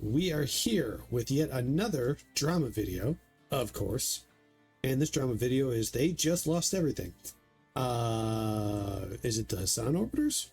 we are here with yet another drama video, of course. And this drama video is they just lost everything. Is it the Hasan Orbitors?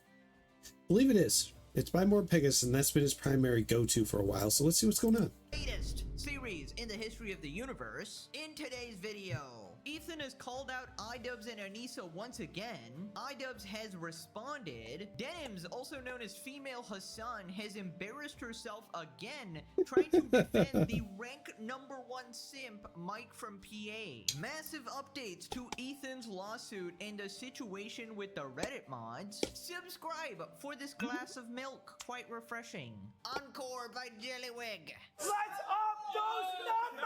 I believe it is. It's by Pegasus, and that's been his primary go-to for a while. So let's see what's going on. Latest series in the history of the universe. In today's video, Ethan has called out iDubbbz and Anissa once again. iDubbbz has responded. Denims, also known as female Hasan, has embarrassed herself again, trying to defend the rank #1 simp Mike from PA. Massive updates to Ethan's lawsuit and the situation with the Reddit mods. Subscribe for this glass of milk, quite refreshing. Encore by Jellywig. Let's up those numbers!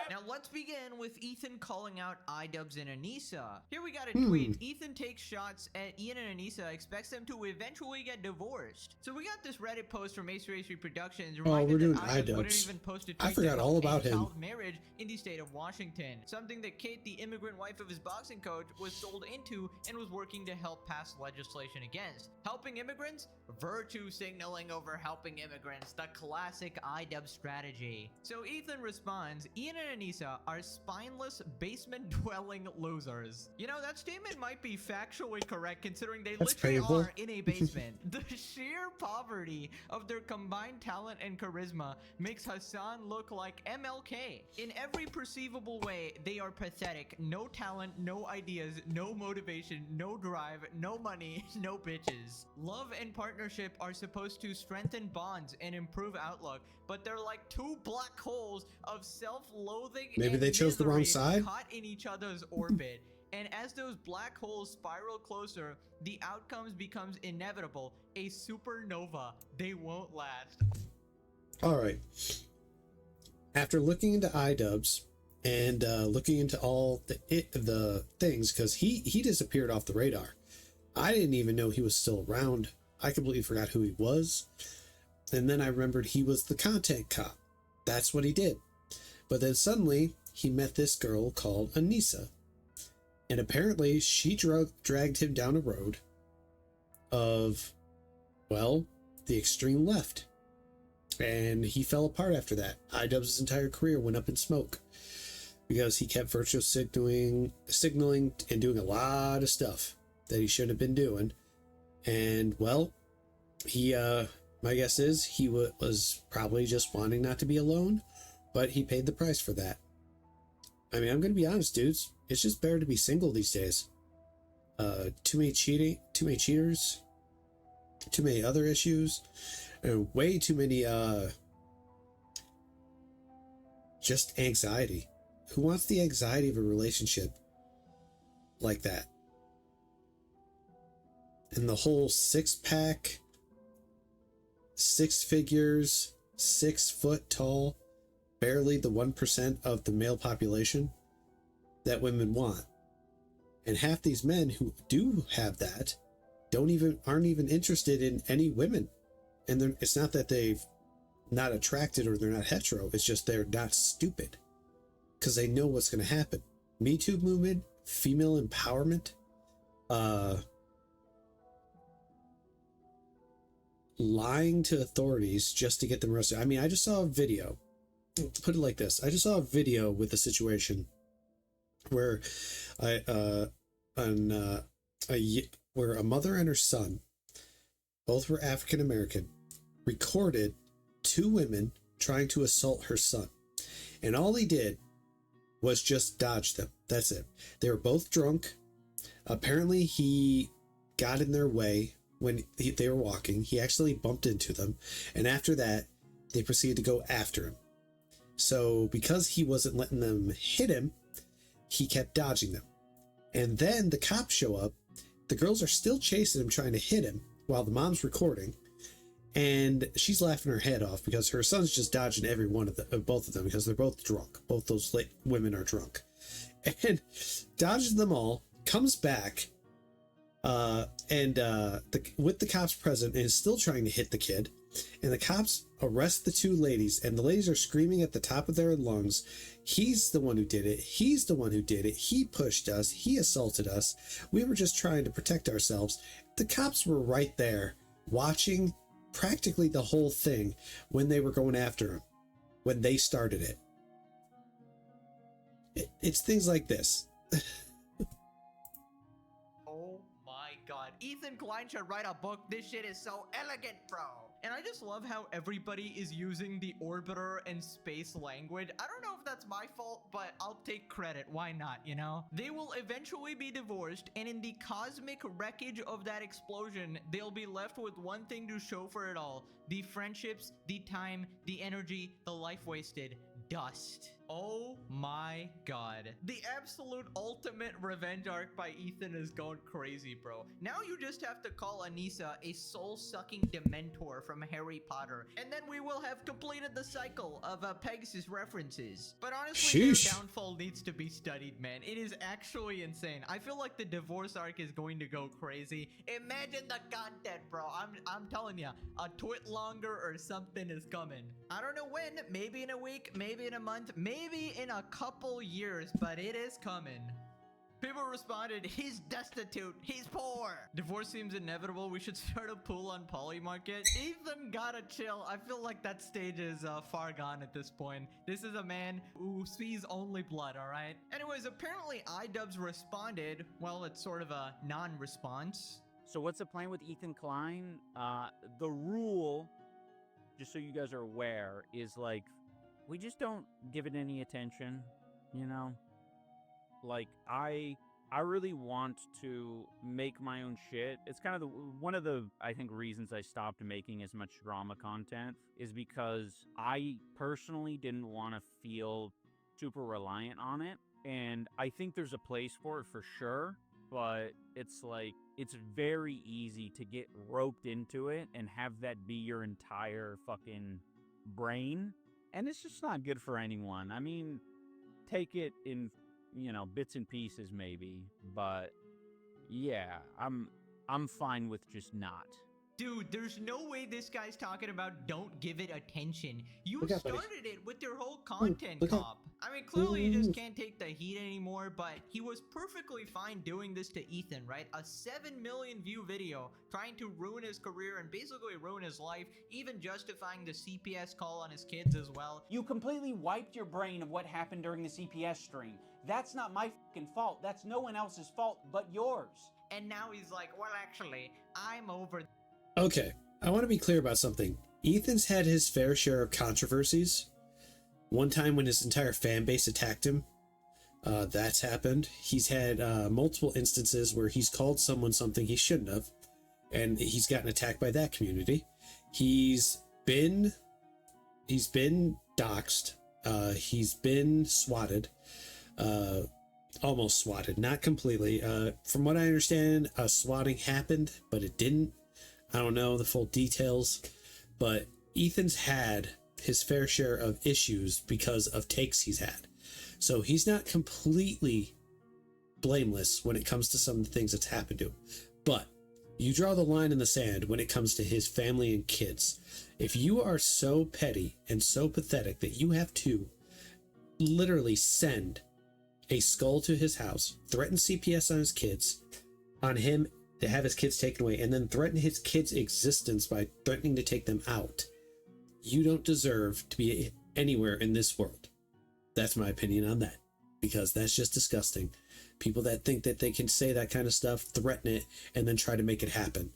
Now let's begin with Ethan calling out iDubbbz and Anissa. Here we got a tweet. Ethan takes shots at Ian and Anissa, expects them to eventually get divorced. So we got this Reddit post from Ace Productions. Oh, we're doing iDubbbz wouldn't iDubbbz. even post a tweet I forgot all about him. child marriage in the state of Washington. Something that Kate, the immigrant wife of his boxing coach, was sold into and was working to help pass legislation against. Helping immigrants? Virtue signaling over helping immigrants. The classic iDubbbz strategy. So Ethan responds, Ian and Anissa are spineless basement-dwelling losers. You know, that statement might be factually correct considering they literally are in a basement. The sheer poverty of their combined talent and charisma makes Hasan look like MLK. In every perceivable way, they are pathetic. No talent, no ideas, no motivation, no drive, no money, no bitches. Love and partnership are supposed to strengthen bonds and improve outlook, but they're like two black holes of self-loathing. Maybe they chose the wrong side? Caught in each other's orbit. And as those black holes spiral closer, the outcomes becomes inevitable. A supernova. They won't last. All right. After looking into iDubbbz and looking into all the things, because he disappeared off the radar. I didn't even know he was still around. I completely forgot who he was. And then I remembered he was the content cop. That's what he did. But then suddenly he met this girl called Anissa. And apparently she dragged him down a road of, well, the extreme left. And he fell apart after that. iDubbbz's entire career went up in smoke because he kept virtue signaling and doing a lot of stuff that he shouldn't have been doing. And well, he my guess is he was probably just wanting not to be alone, but he paid the price for that. I mean, I'm gonna be honest, dudes, it's just better to be single these days. Too many cheaters, too many other issues, and way too many just anxiety. Who wants the anxiety of a relationship like that? And the whole 6-pack, 6 figures, 6 foot tall, barely the 1% of the male population that women want. And half these men who do have that aren't even interested in any women. And it's not that they've not attracted or they're not hetero. It's just they're not stupid because they know what's going to happen. Me Too movement, female empowerment, lying to authorities just to get them arrested. I mean, I just saw a video. Put it like this: I just saw a video with a situation where where a mother and her son, both were African American, recorded 2 women trying to assault her son, and all he did was just dodge them. That's it. They were both drunk. Apparently, he got in their way when they were walking. He actually bumped into them, and after that, they proceeded to go after him. So because he wasn't letting them hit him, he kept dodging them. And then the cops show up. The girls are still chasing him, trying to hit him while the mom's recording. And she's laughing her head off because her son's just dodging every one of both of them because they're both drunk. Both those women are drunk. And dodges them all, comes back, with the cops present, and is still trying to hit the kid. And the cops arrest the 2 ladies, and the ladies are screaming at the top of their lungs, he's the one who did it, he's the one who did it, he pushed us, he assaulted us, we were just trying to protect ourselves. The cops were right there watching practically the whole thing when they were going after him, when they started it. It's things like this. Oh my god. Ethan Klein should write a book. This shit is so elegant, bro. And I just love how everybody is using the Orbiter and space language. I don't know if that's my fault, but I'll take credit. Why not, you know? They will eventually be divorced, and in the cosmic wreckage of that explosion, they'll be left with one thing to show for it all. The friendships, the time, the energy, the life wasted. Dust. Oh my god. The absolute ultimate revenge arc by Ethan is going crazy, bro. Now you just have to call Anissa a soul-sucking Dementor from Harry Potter, and then we will have completed the cycle of Pegasus references. But honestly, their downfall needs to be studied, man. It is actually insane. I feel like the divorce arc is going to go crazy. Imagine the content, bro. I'm telling you, a twit longer or something is coming. I don't know when, maybe in a week, maybe in a month, maybe in a couple years, but it is coming. People responded, he's destitute, he's poor. Divorce seems inevitable. We should start a pool on Polymarket. Ethan gotta chill. I feel like that stage is far gone at this point. This is a man who sees only blood, all right? Anyways, apparently iDubbbz responded. Well, it's sort of a non-response. So what's the plan with Ethan Klein? The rule, just so you guys are aware, is like, we just don't give it any attention, you know? Like, I really want to make my own shit. It's kind of one of the, I think, reasons I stopped making as much drama content is because I personally didn't want to feel super reliant on it. And I think there's a place for it for sure, but it's like, it's very easy to get roped into it and have that be your entire fucking brain. And it's just not good for anyone. I mean, take it in, you know, bits and pieces maybe, but yeah, I'm fine with just not. Dude, there's no way this guy's talking about don't give it attention. You started it with your whole content cop. I mean, clearly you just can't take the heat anymore, but he was perfectly fine doing this to Ethan, right? A 7 million view video trying to ruin his career and basically ruin his life, even justifying the CPS call on his kids as well. You completely wiped your brain of what happened during the CPS stream. That's not my fucking fault. That's no one else's fault but yours. And now he's like, well, actually, I'm over. Okay, I want to be clear about something. Ethan's had his fair share of controversies. One time when his entire fan base attacked him, that's happened. He's had multiple instances where he's called someone something he shouldn't have, and he's gotten attacked by that community. He's been doxxed. He's been swatted. Almost swatted, not completely. From what I understand, swatting happened, but it didn't. I don't know the full details, but Ethan's had his fair share of issues because of takes he's had. So he's not completely blameless when it comes to some of the things that's happened to him. But you draw the line in the sand when it comes to his family and kids. If you are so petty and so pathetic that you have to literally send a skull to his house, threaten CPS on his kids, on him to have his kids taken away, and then threaten his kids' existence by threatening to take them out, you don't deserve to be anywhere in this world. That's my opinion on that, because that's just disgusting. People that think that they can say that kind of stuff, threaten it, and then try to make it happen.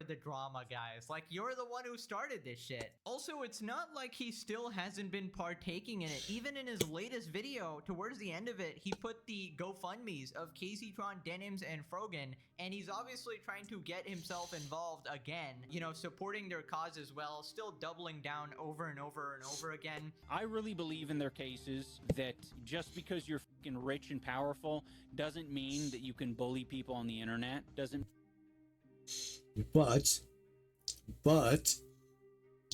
The drama, guys. Like, you're the one who started this shit. Also, it's not like he still hasn't been partaking in it. Even in his latest video, towards the end of it, he put the GoFundMes of Caseytron, Denims, and Frogan, and he's obviously trying to get himself involved again, you know, supporting their cause as well, still doubling down over and over and over again. I really believe in their cases that just because you're fucking rich and powerful doesn't mean that you can bully people on the internet. Doesn't. But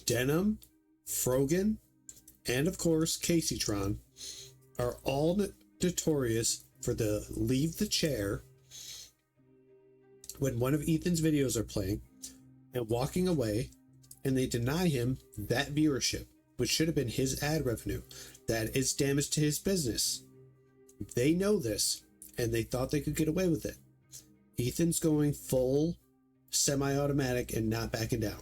Denim, Frogan, and of course Caseytron are all notorious for the leave the chair when one of Ethan's videos are playing and walking away, and they deny him that viewership, which should have been his ad revenue. That is damage to his business. They know this, and they thought they could get away with it. Ethan's going full semi-automatic and not backing down.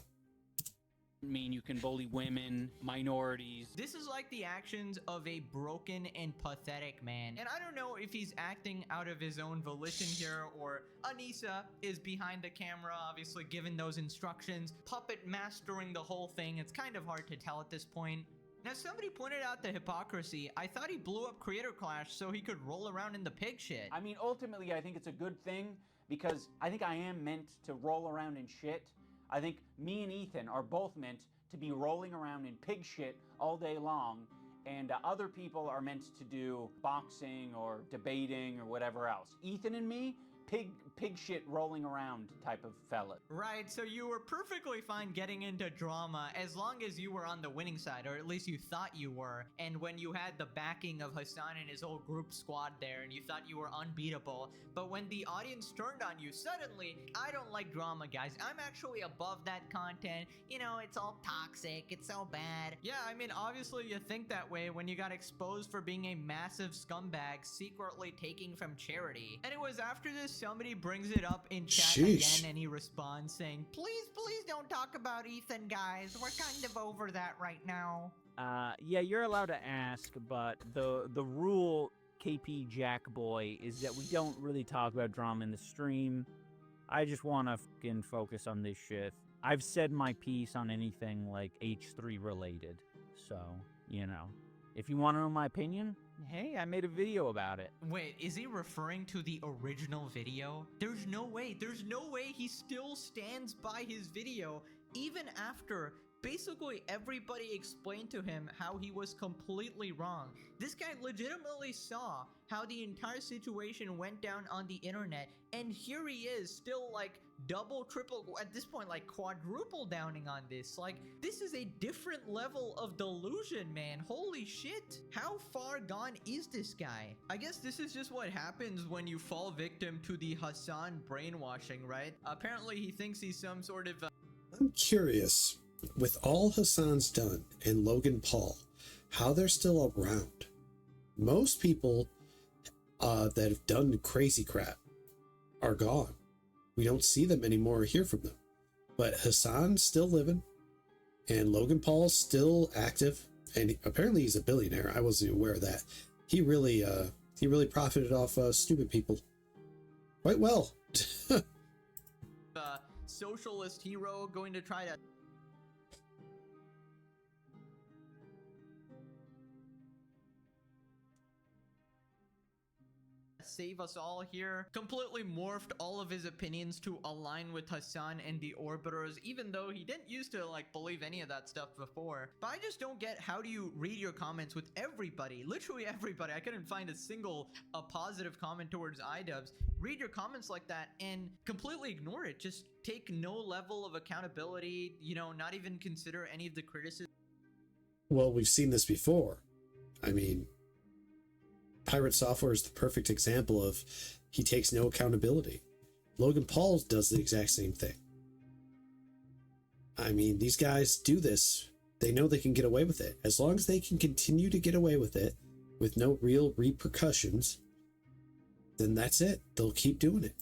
mean you can bully women, minorities. This is like the actions of a broken and pathetic man. And I don't know if he's acting out of his own volition here, or Anissa is behind the camera, obviously given those instructions, puppet mastering the whole thing. It's kind of hard to tell at this point. Now, somebody pointed out the hypocrisy. I thought he blew up Creator Clash so he could roll around in the pig shit. I mean, ultimately, I think it's a good thing because I think I am meant to roll around in shit. I think me and Ethan are both meant to be rolling around in pig shit all day long, and other people are meant to do boxing or debating or whatever else. Ethan and me, pig shit rolling around type of fella. Right, so you were perfectly fine getting into drama as long as you were on the winning side, or at least you thought you were. And when you had the backing of Hasan and his whole group squad there, and you thought you were unbeatable. But when the audience turned on you, suddenly, I don't like drama, guys. I'm actually above that content. You know, it's all toxic. It's so bad. Yeah, I mean, obviously you think that way when you got exposed for being a massive scumbag secretly taking from charity. And it was after this somebody brings it up in chat again, and he responds saying, please don't talk about Ethan, guys. We're kind of over that right now. Yeah, you're allowed to ask, but the rule, KP Jackboy, is that we don't really talk about drama in the stream. I just want to fucking focus on this shit. I've said my piece on anything like H3 related, so, you know. If you want to know my opinion, hey, I made a video about it. Wait, is he referring to the original video? There's no way he still stands by his video even after basically everybody explained to him how he was completely wrong. This guy legitimately saw how the entire situation went down on the internet, and here he is still like double, triple, at this point like quadruple downing on this. Like, this is a different level of delusion, man. Holy shit. How far gone is this guy? I guess this is just what happens when you fall victim to the Hasan brainwashing, right? Apparently he thinks he's some sort of I'm curious, with all Hasan's done and Logan Paul, how they're still around. Most people that have done crazy crap are gone. We don't see them anymore or hear from them. But Hasan's still living, and Logan Paul's still active, and apparently he's a billionaire. I wasn't aware of that. He really profited off stupid people quite well. socialist hero going to try to save us all here. Completely morphed all of his opinions to align with Hasan and the Orbitors, even though he didn't used to like believe any of that stuff before. But I just don't get, how do you read your comments with everybody, literally everybody? I couldn't find a single positive comment towards iDubbbz. Read your comments like that and completely ignore it. Just take no level of accountability, you know, not even consider any of the criticism. Well, we've seen this before. I mean, Pirate Software is the perfect example of he takes no accountability. Logan Paul does the exact same thing. I mean, these guys do this. They know they can get away with it. As long as they can continue to get away with it with no real repercussions, then that's it. They'll keep doing it.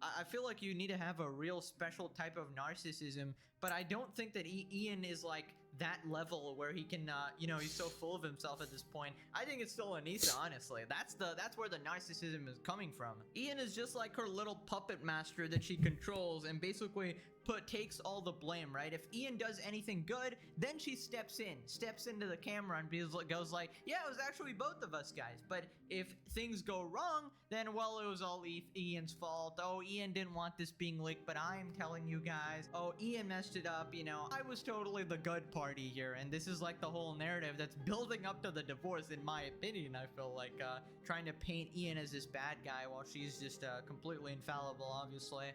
I feel like you need to have a real special type of narcissism, but I don't think that Ian is like that level where he can, you know, he's so full of himself at this point. I think it's still Anissa, honestly. That's where the narcissism is coming from. Ian is just like her little puppet master that she controls and basically takes all the blame, right? If Ian does anything good, then she steps into the camera and goes like, yeah, it was actually both of us guys. But if things go wrong, then, well, it was all Ian's fault. Oh, Ian didn't want this being leaked, but I'm telling you guys. Oh, Ian messed it up, you know. I was totally the good party here, and this is like the whole narrative that's building up to the divorce, in my opinion. I feel like trying to paint Ian as this bad guy while she's just completely infallible, obviously.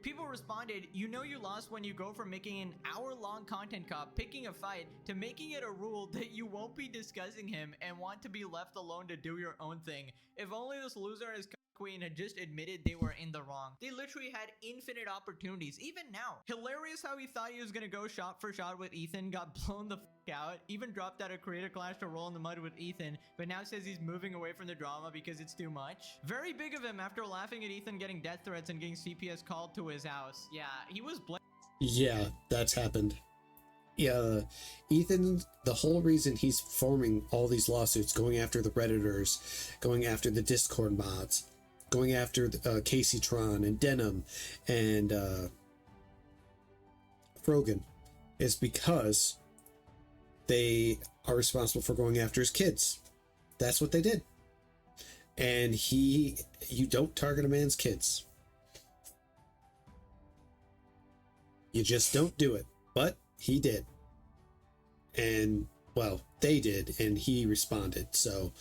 People responded, you know you lost when you go from making an hour-long content cop, picking a fight, to making it a rule that you won't be discussing him and want to be left alone to do your own thing. If only this loser and his queen had just admitted they were in the wrong. They literally had infinite opportunities, even now. Hilarious how he thought he was gonna go shot for shot with Ethan, got blown the f out, even dropped out of Creator Clash to roll in the mud with Ethan, but now says he's moving away from the drama because it's too much. Very big of him after laughing at Ethan getting death threats and getting CPS called to his house. Yeah, he was Yeah, that's happened. yeah, Ethan, the whole reason he's forming all these lawsuits, going after the Redditors, going after the Discord mods, going after Casey Tron and Denim and Frogan, is because they are responsible for going after his kids. That's what they did. And you don't target a man's kids. You just don't do it. But he did. And, well, they did, and he responded. So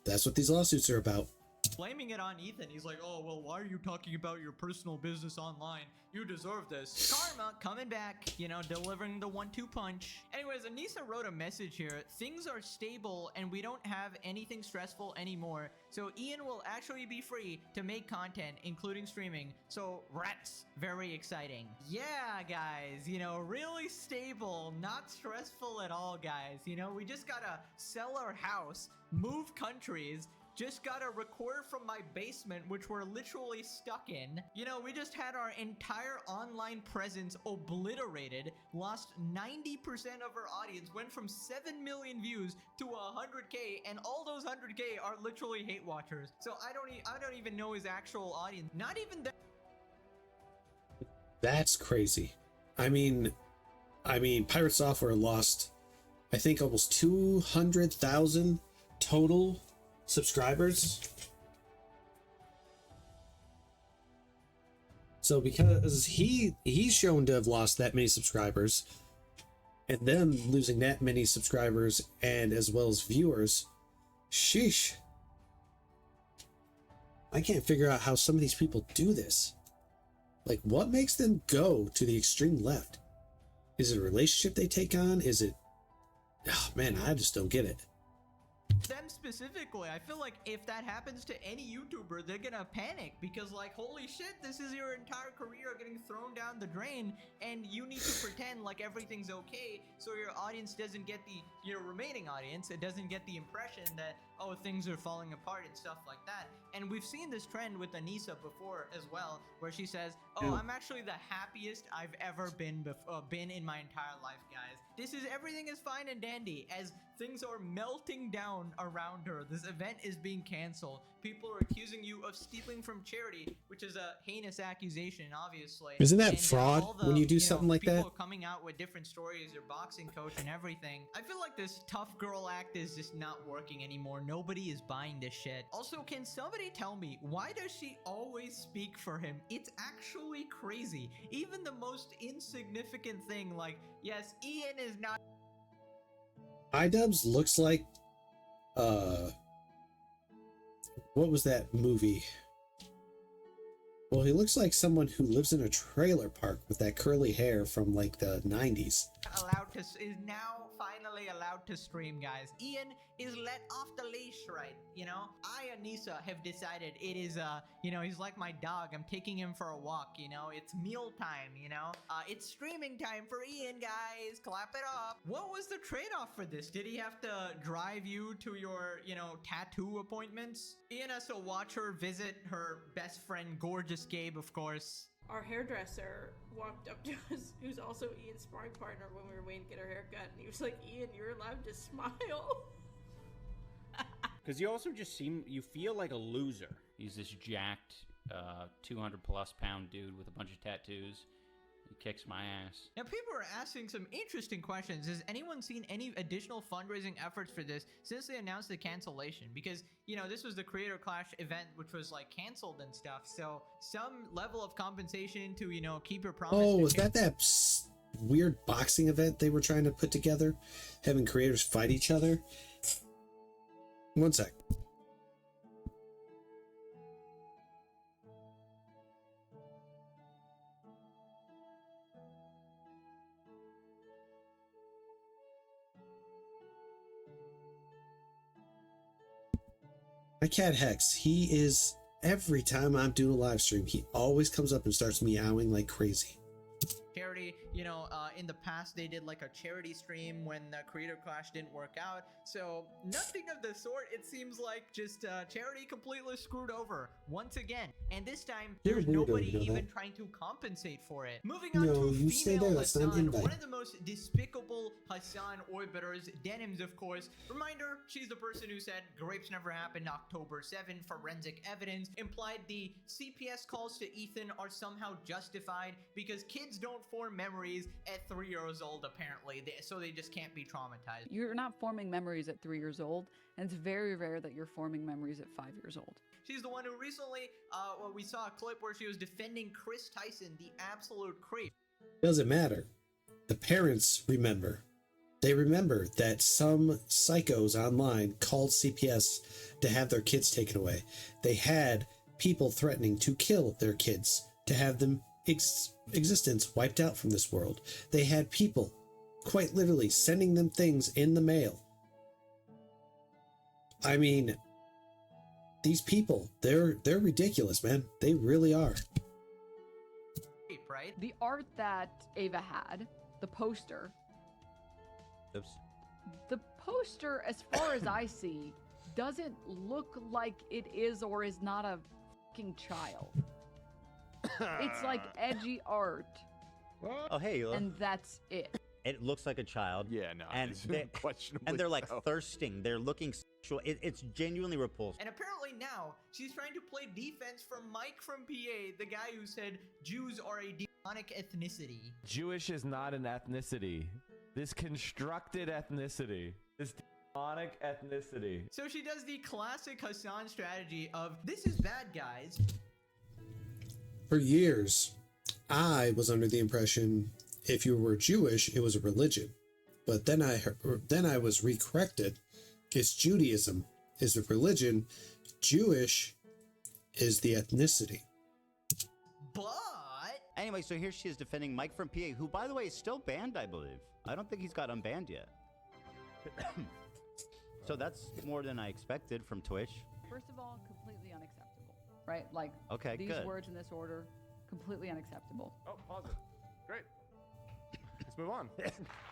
that's what these lawsuits are about. Blaming it on Ethan. He's like, oh, well, why are you talking about your personal business online? You deserve this. Karma coming back, you know, delivering the 1-2 punch. Anyways, Anissa wrote a message here. Things are stable and we don't have anything stressful anymore. So Ian will actually be free to make content, including streaming. So rats, very exciting. Yeah, guys, you know, really stable, not stressful at all, guys. You know, we just gotta sell our house, move countries, just gotta record from my basement, which we're literally stuck in. You know, we just had our entire online presence obliterated, lost 90% of our audience, went from 7 million views to 100K, and all those 100K are literally hate watchers. So I don't even know his actual audience. Not even that. That's crazy. I mean, Pirate Software lost, I think, almost 200,000 total subscribers. So because he's shown to have lost that many subscribers, and them losing that many subscribers and as well as viewers, sheesh. I can't figure out how some of these people do this. Like, what makes them go to the extreme left? Is it a relationship they take on? Is it... Oh man, I just don't get it. Them specifically, I feel like if that happens to any YouTuber, they're gonna panic because, like, holy shit, this is your entire career getting thrown down the drain, and you need to pretend like everything's okay so your audience doesn't get your remaining audience, it doesn't get the impression that, oh, things are falling apart and stuff like that. And we've seen this trend with Anissa before as well, where she says, oh, I'm actually the happiest I've ever been in my entire life, guys. Everything is fine and dandy as things are melting down around her. This event is being canceled. People are accusing you of stealing from charity, which is a heinous accusation, obviously. Isn't that fraud when you do something like that? People are coming out with different stories, your boxing coach and everything. I feel like this tough girl act is just not working anymore. Nobody is buying this shit. Also, can somebody tell me, why does she always speak for him? It's actually crazy. Even the most insignificant thing, like, yes, Ian is not... iDubbbz looks like, what was that movie? Well, he looks like someone who lives in a trailer park with that curly hair from like the 90s. Is now finally allowed to stream, guys. Ian is let off the leash, right? You know, I, Anissa, have decided it is, you know, he's like my dog. I'm taking him for a walk, you know? It's meal time, you know? It's streaming time for Ian, guys. Clap it up. What was the trade-off for this? Did he have to drive you to your, you know, tattoo appointments? Ian has to watch her visit her best friend, Gorgeous Gabe, of course. Our hairdresser walked up to us, who's also Ian's sparring partner, when we were waiting to get our hair cut, and he was like, Ian, you're allowed to smile. Because you also just you feel like a loser. He's this jacked, 200 plus pound dude with a bunch of tattoos. He kicks my ass. Now, people are asking some interesting questions. Has anyone seen any additional fundraising efforts for this since they announced the cancellation? Because, you know, this was the Creator Clash event, which was, like, canceled and stuff. So, some level of compensation to, you know, keep your promise. Oh, was that weird boxing event they were trying to put together? Having creators fight each other? One sec. My cat Hex, he is, every time I'm doing a live stream, he always comes up and starts meowing like crazy. Charity, you know, in the past they did like a charity stream when the Creator Clash didn't work out. So nothing of the sort. It seems like just charity completely screwed over once again. And this time You're there's weirdo, nobody you know even that? trying to compensate for it. Moving on No, to you stay female there, that's not an Hasan, invite. one of the most despicable Hasan Orbitors, Denims of course. Reminder, she's the person who said grapes never happened October 7, forensic evidence, implied the CPS calls to Ethan are somehow justified because kids don't form memories at 3 years old apparently, so they just can't be traumatized. You're not forming memories at 3 years old, and it's very rare that you're forming memories at 5 years old. She's the one who recently, we saw a clip where she was defending Chris Tyson, the absolute creep. Doesn't matter. The parents remember. They remember that some psychos online called CPS to have their kids taken away. They had people threatening to kill their kids, to have them existence wiped out from this world. They had people quite literally sending them things in the mail. I mean, these people, they're ridiculous, man. They really are. Right? The art that Ava had, the poster, Oops. the poster, as far as I see, doesn't look like it is or is not a fucking child. It's like edgy art, Oh, hey, look. and that's it. It looks like a child. Yeah, no. And it's they- questionably And they're like so. thirsting. They're looking sexual. It's genuinely repulsive. And apparently now she's trying to play defense from Mike from PA, the guy who said Jews are a demonic ethnicity. Jewish is not an ethnicity. This constructed ethnicity. This demonic ethnicity. So she does the classic Hasan strategy of this is bad, guys. For years, I was under the impression if you were Jewish, it was a religion. But then I was recorrected. It's Judaism is a religion. Jewish is the ethnicity. But Anyway, so here she is defending Mike from PA, who, by the way, is still banned, I believe. I don't think he's got unbanned yet. So that's more than I expected from Twitch. First of all, completely unacceptable, right? Like, Okay, these good. words in this order, completely unacceptable. Oh, pause it. Great. Let's move on.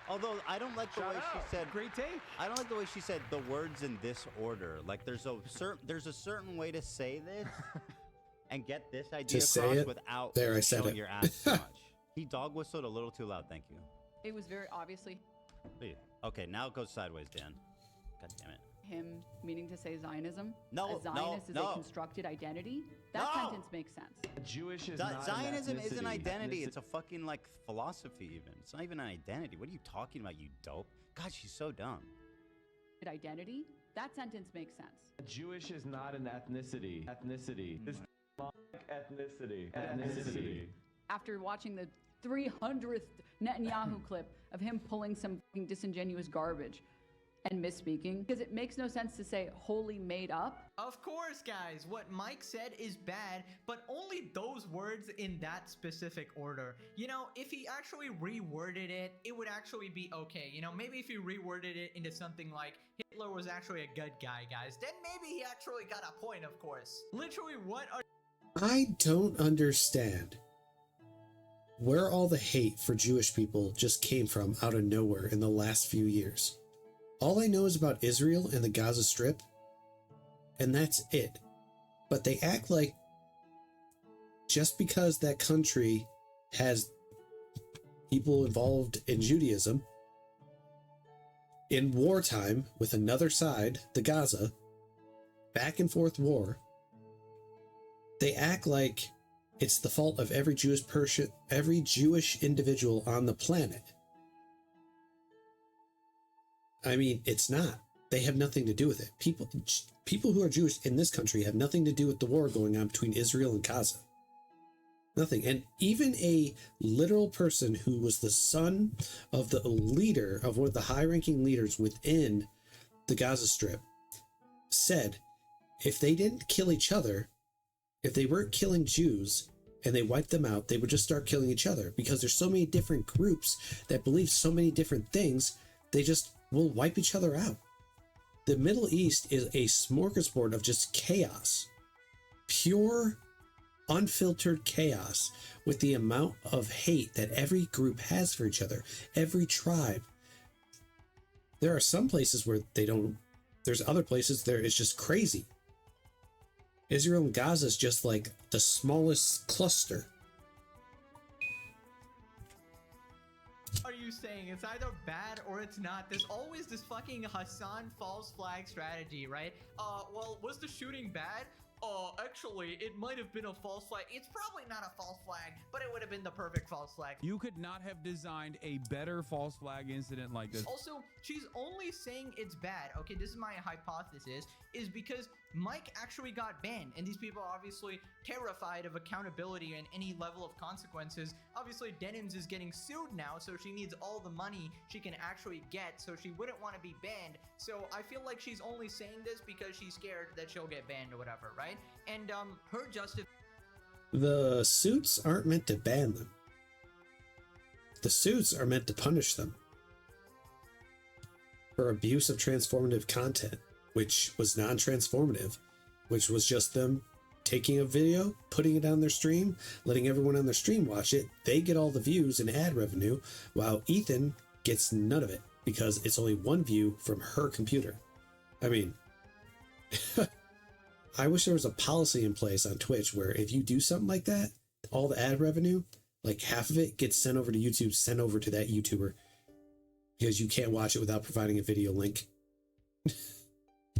Although I don't like the Shout way she out. said. Great take. I don't like the way she said the words in this order. Like there's a certain way to say this and get this idea To say across it? without There, I said showing it. your ass too much. He dog whistled a little too loud. Thank you. It was very obviously Okay, now it goes sideways, Dan. God damn it. him meaning to say Zionism. No, a Zionist is no. a constructed identity. That No. sentence makes sense. Jewish is not Zionism an is an ethnicity. identity. It's a fucking like philosophy even. It's not even an identity. What are you talking about, you dope? God, she's so dumb. Identity. That sentence makes sense. Jewish is not an ethnicity. Ethnicity. This demonic ethnicity. After watching the 300th Netanyahu clip of him pulling some fucking disingenuous garbage and misspeaking, because it makes no sense to say wholly made up. of course, guys, what Mike said is bad, but only those words in that specific order. You know, if he actually reworded it, it would actually be okay. You know, maybe if he reworded it into something like Hitler was actually a good guy, guys, then maybe he actually got a point, of course. Literally, what are I don't understand where all the hate for Jewish people just came from out of nowhere in the last few years. All I know is about Israel and the Gaza Strip, and that's it. But they act like just because that country has people involved in Judaism in wartime with another side, the Gaza, back and forth war, they act like it's the fault of every Jewish person, every Jewish individual on the planet. I mean, it's not. They have nothing to do with it. People who are Jewish in this country have nothing to do with the war going on between Israel and Gaza. Nothing. And even a literal person who was the son of the leader of one of the high-ranking leaders within the Gaza Strip said, if they didn't kill each other, if they weren't killing Jews and they wiped them out, they would just start killing each other because there's so many different groups that believe so many different things, they just will wipe each other out. The Middle East is a smorgasbord of just chaos. Pure unfiltered chaos with the amount of hate that every group has for each other, every tribe. There are some places where they don't, there's other places there it's just crazy. Israel and Gaza is just like the smallest cluster. Are you saying it's either bad or it's not? There's always this fucking Hasan false flag strategy, right? Well, was the shooting bad? Actually, it might have been a false flag. It's probably not a false flag, but it would have been the perfect false flag. You could not have designed a better false flag incident like this. Also, she's only saying it's bad. Okay, this is my hypothesis, is because Mike actually got banned, and these people are obviously terrified of accountability and any level of consequences. Obviously, Denims is getting sued now, so she needs all the money she can actually get, so she wouldn't want to be banned. So I feel like she's only saying this because she's scared that she'll get banned or whatever, right? And her justice. The suits aren't meant to ban them. The suits are meant to punish them for abuse of transformative content, which was non-transformative, which was just them taking a video, putting it on their stream, letting everyone on their stream watch it. They get all the views and ad revenue, while Ethan gets none of it because it's only one view from her computer. I mean, I wish there was a policy in place on Twitch where if you do something like that, all the ad revenue, like half of it gets sent over to YouTube, sent over to that YouTuber, because you can't watch it without providing a video link.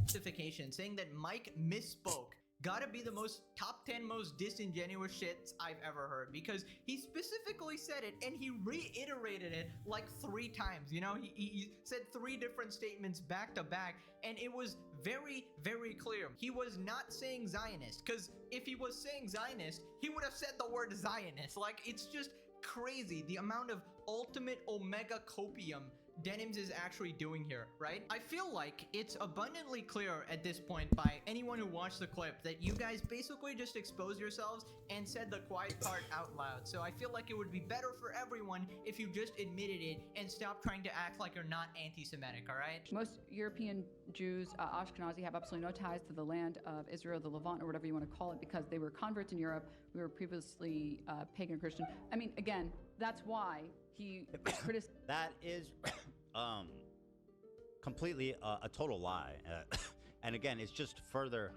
Justification saying that Mike misspoke gotta be the top 10 most disingenuous shits I've ever heard, because he specifically said it and he reiterated it like 3 times. You know, he said 3 different statements back to back, and it was very, very clear he was not saying Zionist, because if he was saying Zionist, he would have said the word Zionist. Like, it's just crazy the amount of ultimate omega copium Denims is actually doing here, right? I feel like it's abundantly clear at this point by anyone who watched the clip that you guys basically just exposed yourselves and said the quiet part out loud. So I feel like it would be better for everyone if you just admitted it and stopped trying to act like you're not anti-Semitic, all right? Most European Jews, Ashkenazi, have absolutely no ties to the land of Israel, the Levant, or whatever you want to call it, because they were converts in Europe. We were previously pagan Christian. I mean, again, that's why he criticized. That is completely a total lie. And again, it's just further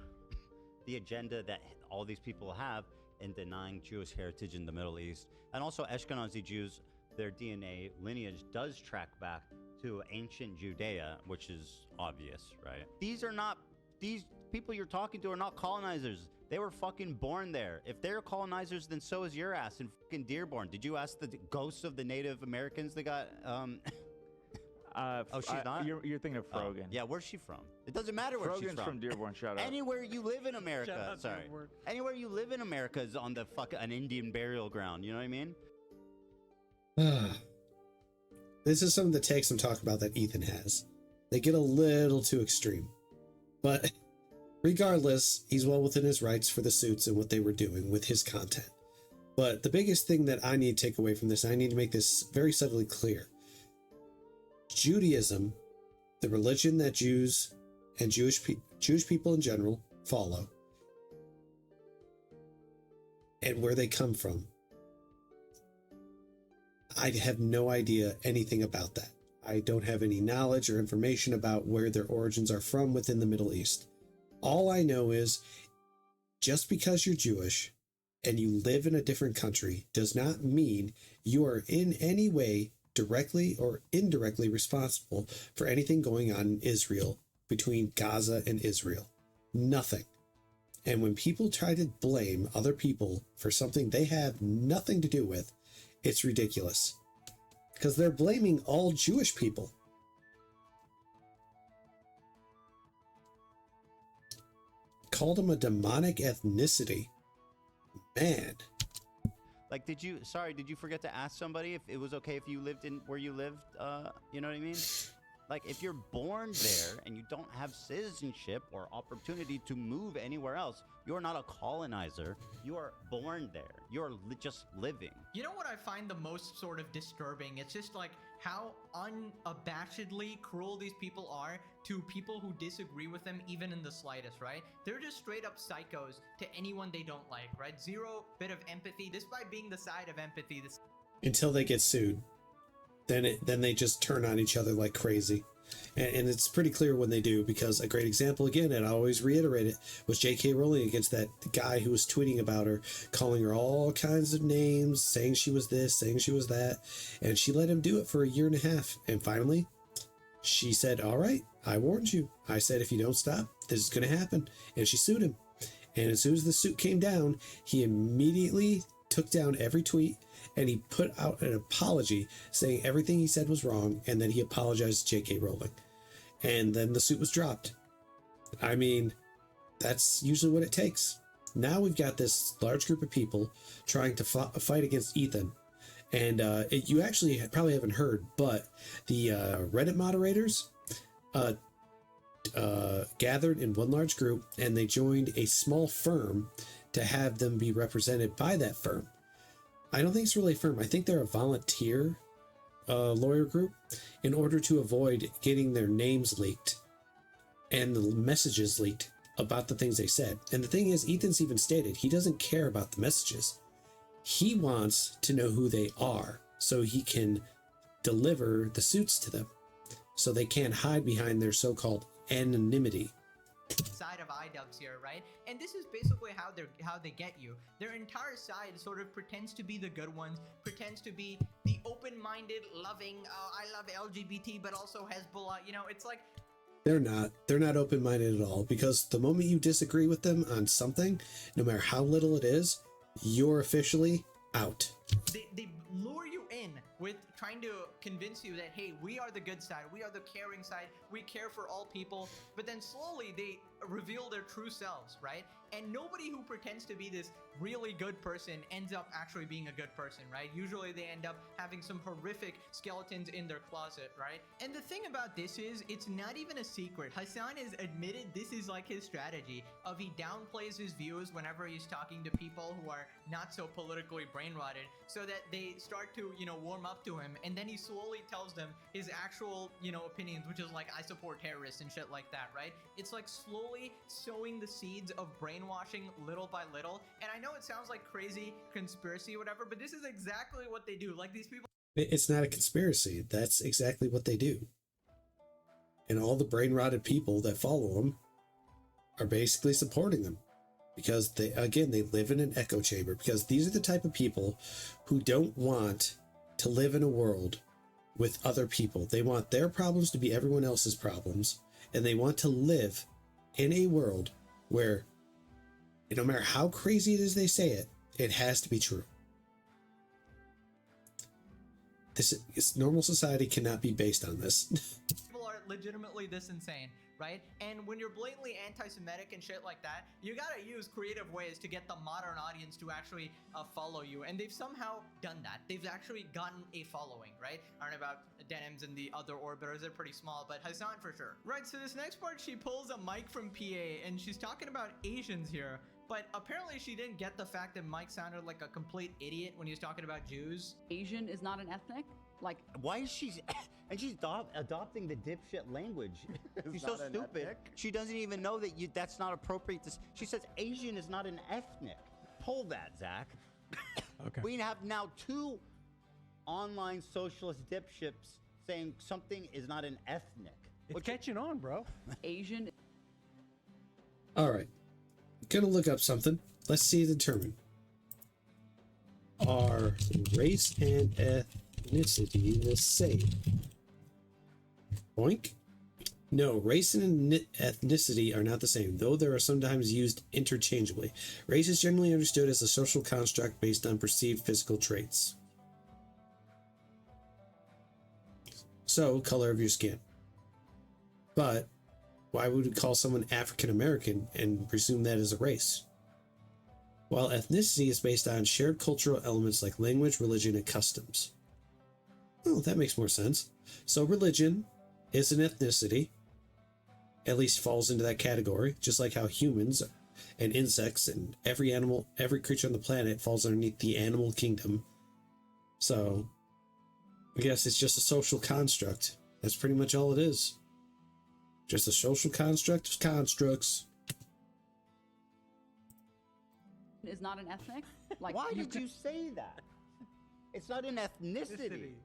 the agenda that all these people have in denying Jewish heritage in the Middle East. And also Ashkenazi Jews, their DNA lineage does track back to ancient Judea, which is obvious, right? These people you're talking to are not colonizers. They were fucking born there. If they're colonizers, then so is your ass in fucking Dearborn. Did you ask the ghosts of the Native Americans that got, oh, she's not? You're thinking of Frogan. Yeah, where's she from? It doesn't matter where she's from Dearborn, shout out. Anywhere you live in America, sorry. Anywhere you live in America is on the an Indian burial ground, you know what I mean? This is some of the takes I'm talking about that Ethan has. They get a little too extreme. But regardless, he's well within his rights for the suits and what they were doing with his content. But the biggest thing that I need to take away from this, I need to make this very subtly clear. Judaism, the religion that Jews and Jewish people in general follow, and where they come from, I have no idea anything about that. I don't have any knowledge or information about where their origins are from within the Middle East. All I know is just because you're Jewish and you live in a different country does not mean you are in any way directly or indirectly responsible for anything going on in Israel, between Gaza and Israel. Nothing. And when people try to blame other people for something they have nothing to do with, it's ridiculous. Because they're blaming all Jewish people. Called them a demonic ethnicity. Man. Like, did you forget to ask somebody if it was okay if you lived in where you lived? You know what I mean? Like, if you're born there and you don't have citizenship or opportunity to move anywhere else, you're not a colonizer. You are born there. You're just living. You know what I find the most sort of disturbing? It's just like how unabashedly cruel these people are to people who disagree with them even in the slightest, right? They're just straight up psychos to anyone they don't like, right? Zero bit of empathy, despite being the side of empathy. Until they get sued. Then they just turn on each other like crazy. And it's pretty clear when they do, because a great example, again, and I always reiterate it, was J.K. Rowling against that guy who was tweeting about her, calling her all kinds of names, saying she was this, saying she was that, and she let him do it for a year and a half. And finally, she said, all right, I warned you. I said, if you don't stop, this is going to happen. And she sued him. And as soon as the suit came down, he immediately took down every tweet, and he put out an apology saying everything he said was wrong, and then he apologized to J.K. Rowling. And then the suit was dropped. I mean, that's usually what it takes. Now we've got this large group of people trying to fight against Ethan. And you actually probably haven't heard, but the Reddit moderators gathered in one large group, and they joined a small firm to have them be represented by that firm. I don't think it's really a firm. I think they're a volunteer lawyer group, in order to avoid getting their names leaked and the messages leaked about the things they said. And the thing is, Ethan's even stated he doesn't care about the messages. He wants to know who they are so he can deliver the suits to them, so they can't hide behind their so-called anonymity. Side of iDubbbz here, right? And this is basically how they get you. Their entire side sort of pretends to be the good ones, pretends to be the open-minded, loving, I love LGBT, but also Hezbollah. You know, it's like They're not open-minded at all, because the moment you disagree with them on something, no matter how little it is, you're officially out. They lure you in with trying to convince you that, hey, we are the good side, we are the caring side, we care for all people, but then slowly they reveal their true selves, right? And nobody who pretends to be this really good person ends up actually being a good person, right? Usually they end up having some horrific skeletons in their closet, right? And the thing about this is, it's not even a secret. Hasan has admitted this is like his strategy of he downplays his views whenever he's talking to people who are not so politically brain-rotted, so that they start to, you know, warm up to him, and then he slowly tells them his actual, you know, opinions, which is like, I support terrorists and shit like that, right? It's like slowly sowing the seeds of brainwashing little by little. And I know it sounds like crazy conspiracy or whatever, but this is exactly what they do. Like, these people... It's not a conspiracy. That's exactly what they do. And all the brain-rotted people that follow them are basically supporting them. Because they live in an echo chamber. Because these are the type of people who don't want to live in a world with other people. They want their problems to be everyone else's problems. And they want to live in a world where, no matter how crazy it is they say it, it has to be true. This normal society cannot be based on this. People are legitimately this insane, right? And when you're blatantly anti-Semitic and shit like that, you gotta use creative ways to get the modern audience to actually follow you. And they've somehow done that. They've actually gotten a following, right? I don't know about Denims and the other Orbitors, they're pretty small, but Hasan for sure. Right, so this next part, she pulls a mic from PA, and she's talking about Asians here. But apparently she didn't get the fact that Mike sounded like a complete idiot when he was talking about Jews. Asian is not an ethnic? Like, why is she... And she's adopting the dipshit language. She's so stupid. Ethnic? She doesn't even know that that's not appropriate. She says Asian is not an ethnic. Pull that, Zach. Okay. We have now 2 online socialist dipshits saying something is not an ethnic. It's catching on, bro. Asian. All right. Gonna look up something. Let's see it determine. Are race and ethnicity the same? Boink. No, race and ethnicity are not the same, though they are sometimes used interchangeably. Race is generally understood as a social construct based on perceived physical traits. So, color of your skin. But why would we call someone African American and presume that as a race? While ethnicity is based on shared cultural elements like language, religion, and customs. Oh, that makes more sense. So religion is an ethnicity, at least falls into that category, just like how humans and insects and every animal, every creature on the planet falls underneath the animal kingdom. So I guess it's just a social construct. That's pretty much all it is. Just a social construct of constructs. Is not an ethnic. Like, Why did you say that? It's not an ethnicity.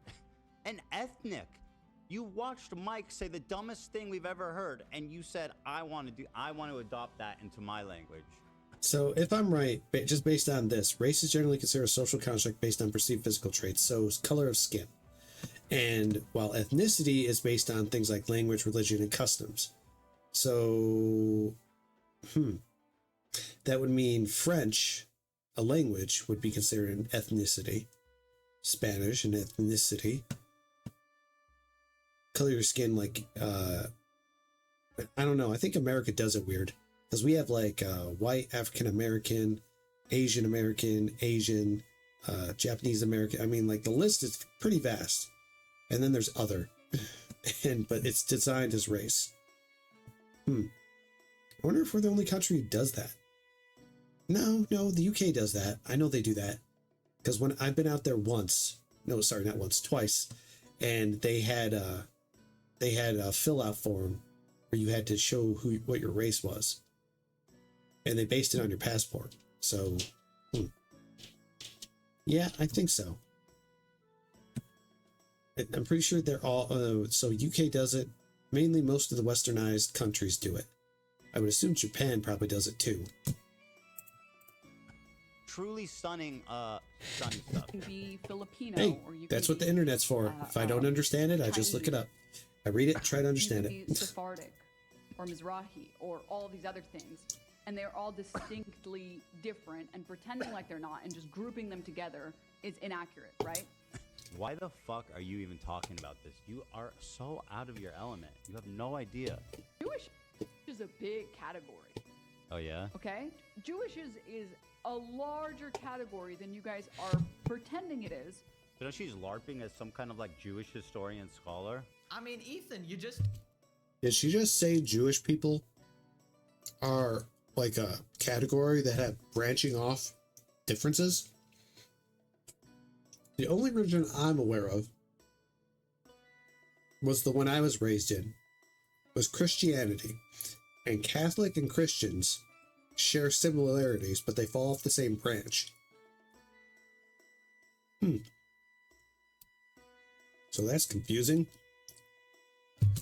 An ethnic. You watched Mike say the dumbest thing we've ever heard, and you said, I want to adopt that into my language. So if I'm right, just based on this, race is generally considered a social construct based on perceived physical traits, so is color of skin. And while ethnicity is based on things like language, religion, and customs. So, that would mean French, a language, would be considered an ethnicity. Spanish, an ethnicity. Color of your skin, like, I don't know. I think America does it weird. Because we have like white, African American, Asian American, Asian, Japanese American. I mean, like the list is pretty vast. And then there's other. But it's designed as race. I wonder if we're the only country who does that. No, the UK does that. I know they do that. Because when I've been out there once, no, sorry, not once, twice, and they had a fill-out form where you had to show what your race was. And they based it on your passport. So, yeah, I think so. I'm pretty sure they're all, so UK does it. Mainly most of the westernized countries do it. I would assume Japan probably does it too. Truly stunning stuff. You can be Filipino, Hey, or you that's can what the be, internet's for. If I don't understand it, I just look it up. I read it, try to understand you can be it. Sephardic, or Mizrahi, or all these other things. And they're all distinctly different, and pretending like they're not and just grouping them together is inaccurate, right? Why the fuck are you even talking about this? You are so out of your element. You have no idea. Jewish is a big category. Oh, yeah? Okay? Jewish is a larger category than you guys are pretending it is. You know she's LARPing as some kind of like Jewish historian scholar? I mean, Ethan, you just... Did she just say Jewish people are like a category that have branching off differences? The only religion I'm aware of was the one I was raised in, was Christianity. And Catholic and Christians share similarities, but they fall off the same branch. So that's confusing.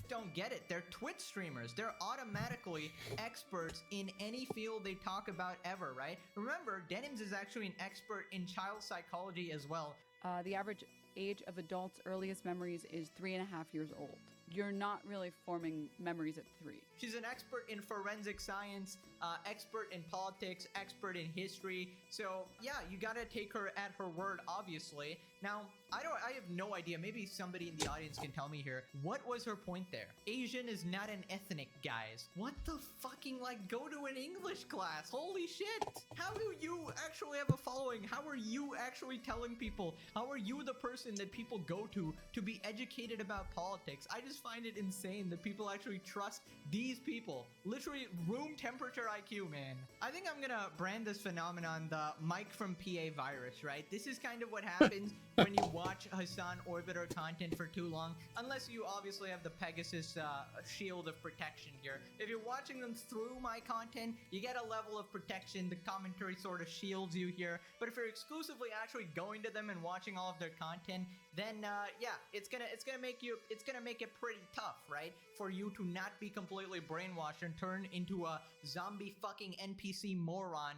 don't get it. They're Twitch streamers. They're automatically experts in any field they talk about ever, right? Remember, Denims is actually an expert in child psychology as well. The average age of adults' earliest memories is 3.5 years old. You're not really forming memories at 3. She's an expert in forensic science, expert in politics, expert in history. So yeah, you gotta take her at her word, obviously. Now, I have no idea. Maybe somebody in the audience can tell me here. What was her point there? Asian is not an ethnic, guys. What the fucking, like, go to an English class? Holy shit! How do you actually have a following? How are you actually telling people? How are you the person that people go to be educated about politics? I just find it insane that people actually trust these people. Literally room temperature IQ, man. I think I'm gonna brand this phenomenon the Mike from PA virus, right? This is kind of what happens when you watch Hasan Orbiter content for too long, unless you obviously have the Pegasus shield of protection here. If you're watching them through my content, you get a level of protection. The commentary sort of shields you here. But if you're exclusively actually going to them and watching all of their content, then yeah, it's gonna make it pretty tough, right? For you to not be completely brainwashed and turn into a zombie fucking NPC moron,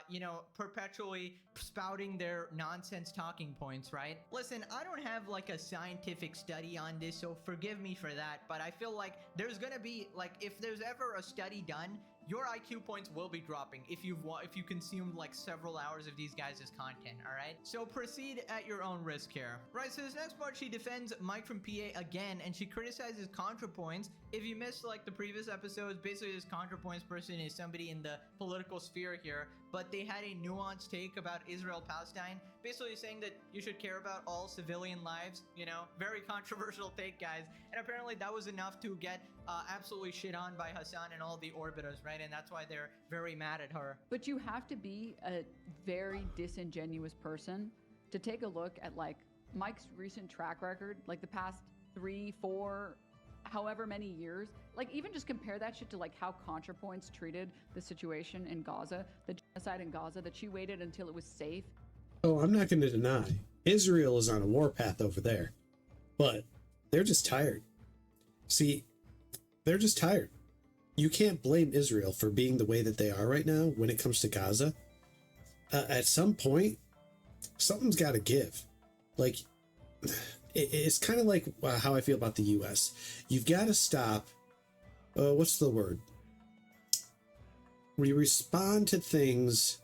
you know, perpetually spouting their nonsense talking points, right? Listen, I don't have like a scientific study on this, so forgive me for that, but I feel like there's gonna be, like, if there's ever a study done, your IQ points will be dropping if you consumed like several hours of these guys' content, all right? So proceed at your own risk here. Right, so this next part, she defends Mike from PA again, and she criticizes ContraPoints. If you missed like the previous episodes, basically this ContraPoints person is somebody in the political sphere here, but they had a nuanced take about Israel-Palestine, basically saying that you should care about all civilian lives, you know, very controversial take, guys, and apparently that was enough to get absolutely shit on by Hasan and all the Orbitors, right? And that's why they're very mad at her. But you have to be a very disingenuous person to take a look at like Mike's recent track record, like the past 3, 4, however many years, like even just compare that shit to like how ContraPoints treated the situation in Gaza, the genocide in Gaza, that she waited until it was safe. Oh, I'm not going to deny Israel is on a warpath over there, but they're just tired. See, they're just tired. You can't blame Israel for being the way that they are right now when it comes to Gaza. At some point, something's got to give. Like, it's kind of like how I feel about the U.S. You've got to stop. What's the word? We respond to things.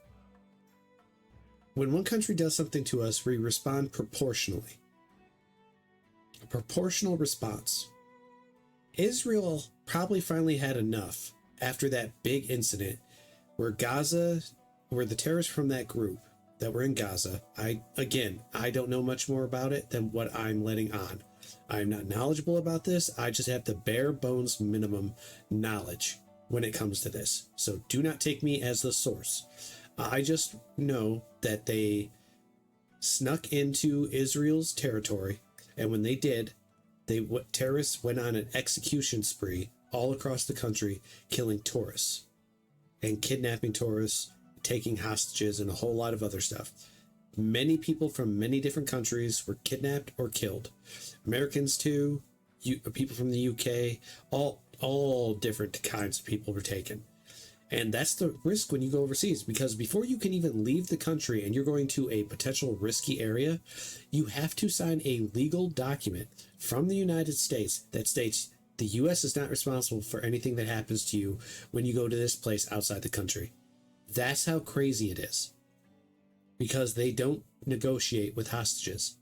When one country does something to us, we respond proportionally. A proportional response. Israel probably finally had enough after that big incident where the terrorists from that group that were in Gaza, I don't know much more about it than what I'm letting on. I'm not knowledgeable about this. I just have the bare bones minimum knowledge when it comes to this. So do not take me as the source. I just know that they snuck into Israel's territory, and when they did, terrorists went on an execution spree all across the country, killing tourists and kidnapping tourists, taking hostages, and a whole lot of other stuff. Many people from many different countries were kidnapped or killed. Americans too, people from the UK, all different kinds of people were taken. And that's the risk when you go overseas, because before you can even leave the country and you're going to a potential risky area, you have to sign a legal document from the United States that states the U.S. is not responsible for anything that happens to you when you go to this place outside the country. That's how crazy it is, because they don't negotiate with hostages.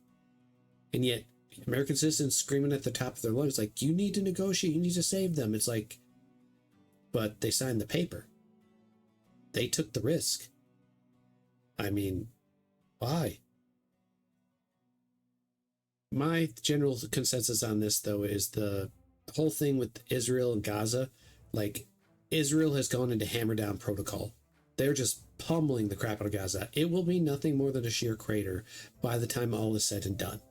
And yet American citizens screaming at the top of their lungs like, you need to negotiate, you need to save them. It's like, but they signed the paper. They took the risk. I mean, why? My general consensus on this, though, is the whole thing with Israel and Gaza. Like, Israel has gone into hammer down protocol. They're just pummeling the crap out of Gaza. It will be nothing more than a sheer crater by the time all is said and done.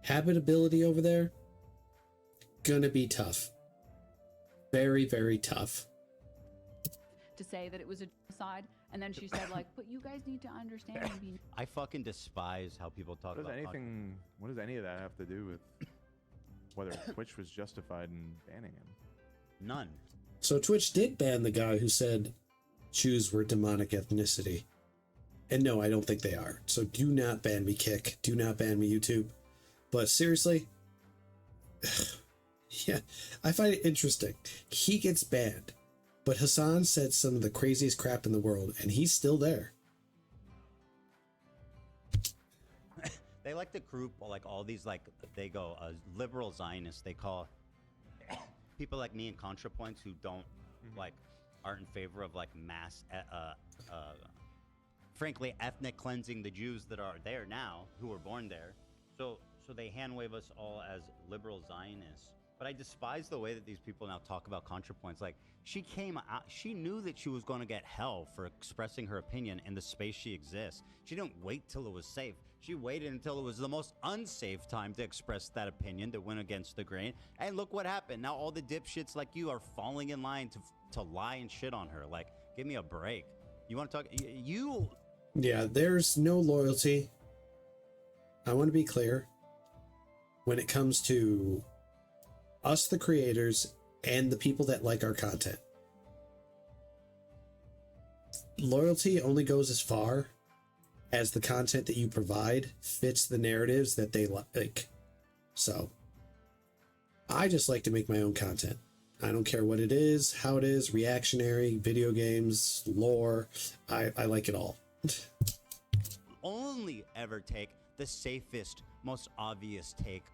Habitability over there, gonna be tough. Very, very tough. To say that it was a genocide, and then she said like, but you guys need to understand. I fucking despise how people talk about anything. What does any of that have to do with whether Twitch was justified in banning him? None. So Twitch did ban the guy who said Jews were demonic ethnicity. And no, I don't think they are. So do not ban me, Kick. Do not ban me, YouTube. But seriously, yeah, I find it interesting. He gets banned, but Hasan said some of the craziest crap in the world, and he's still there. They like to group like all these, like, they go liberal Zionists. They call people like me and ContraPoints who don't like aren't in favor of like mass frankly ethnic cleansing the Jews that are there now, who were born there. So they hand wave us all as liberal Zionists. But I despise the way that these people now talk about ContraPoints. Like, she came out, she knew that she was going to get hell for expressing her opinion in the space she exists. She didn't wait till it was safe. She waited until it was the most unsafe time to express that opinion that went against the grain. And look what happened. Now all the dipshits like you are falling in line to lie and shit on her. Like, give me a break. You want to talk? You... Yeah, there's no loyalty. I want to be clear. When it comes to us, the creators, and the people that like our content. Loyalty only goes as far as the content that you provide fits the narratives that they like. So, I just like to make my own content. I don't care what it is, how it is, reactionary, video games, lore. I like it all. Only ever take the safest, most obvious take.